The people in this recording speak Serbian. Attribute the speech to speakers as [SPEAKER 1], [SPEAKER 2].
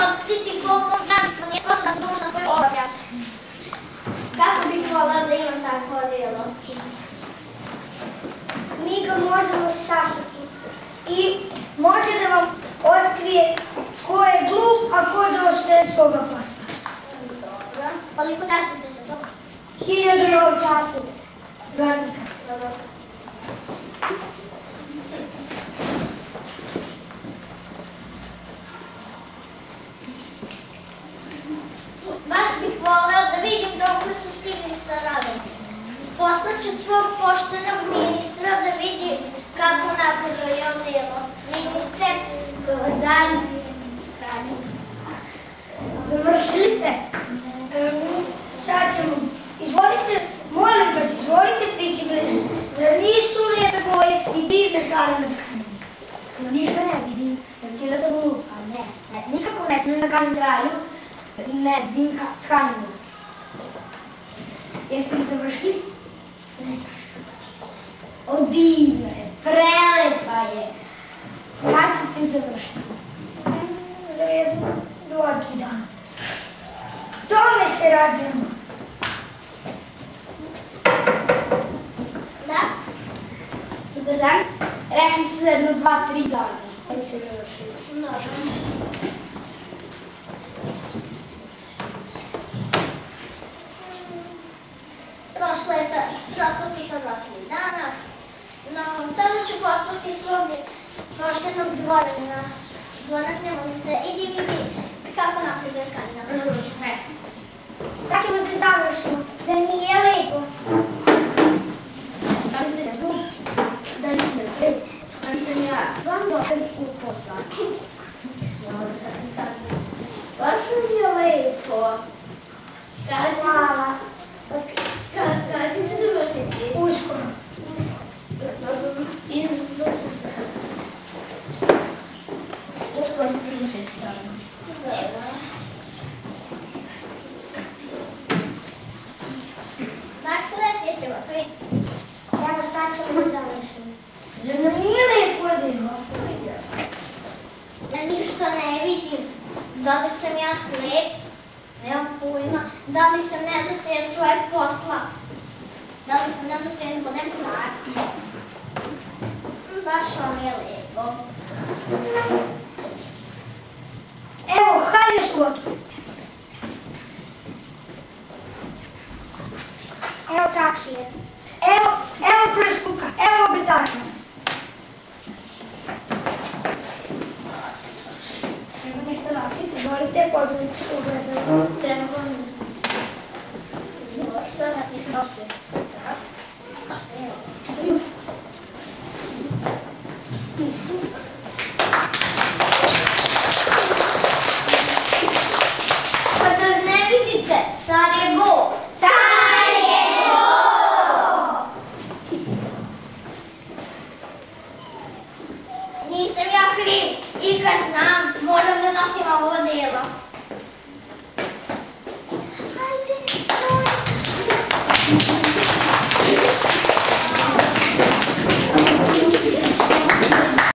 [SPEAKER 1] otkriti koliko znanstveno nije sposoban za dužnost koju obavljaš. Kako bih voleo da imam tako odijelo?
[SPEAKER 2] Mi ga možemo sašati i može da vam otkrije ko je glup, a ko dostaje svoga posla.
[SPEAKER 1] Dobro. Koliko tašite za to?
[SPEAKER 2] 1000 novčasnica. Gadnika.
[SPEAKER 1] Dobro. Baš bih voleo da vidim dokle su stigli sa radom. Poslaću svog poštenog ministra da vidi kako napreduje odijelo. Ministre, dobar dan.
[SPEAKER 2] Završili ste? Sad ćemo. Izvolite, molim vas, izvolite prići bliže. Zar nisu lijepe boje i divne šare na tkanini?
[SPEAKER 3] No ništa ne vidim, znači da sam glupa, ne, nikako ne smijem da kažem kraju, ne vidim tkaninu. Jeste li završili? Ne. O, divno je, prelepa je. Kad ćete završiti?
[SPEAKER 2] Za 2-3 dana. Tome se radujemo.
[SPEAKER 1] Da?
[SPEAKER 3] Dobar dan, rekli su jedno 2-3 dana, kad se završili.
[SPEAKER 1] Normalno. Prošlo si to 2-3 dana, no sada ću poslati svog poštenog dvorana. Dvorak ne molim te, idi vidi kako napreduje tkanina.
[SPEAKER 2] Sad ćemo da završimo. Zar nije lepo?
[SPEAKER 3] Da li se ne glup? Da li se ne sredi? Da li sam ja stvarno dobar u posla? Smijela da sad sam carna. Baš mi je lepo.
[SPEAKER 2] Hvala.
[SPEAKER 3] Kada ćete završiti?
[SPEAKER 2] Uskoro.
[SPEAKER 3] Uskoro ću se završiti carna.
[SPEAKER 1] Dakle, jeste gotovi?
[SPEAKER 2] Evo sad ćemo da završimo. Zar nam nije lepo odijelo?
[SPEAKER 1] Ja ništa ne vidim. Da li sam ja slep? Nemam pojma. Da li sam nedostojan svojeg posla? Da li sam nedostojan po neku zar? Baš vam je lepo.
[SPEAKER 2] Evo, hajde su gotovi. Evo taksije. Evo presluka. Evo obrtača.
[SPEAKER 3] Treba nešto nasiti?
[SPEAKER 2] Izvolite, podnijete se ugledaju.
[SPEAKER 3] Treba vam. Sada nismo došli.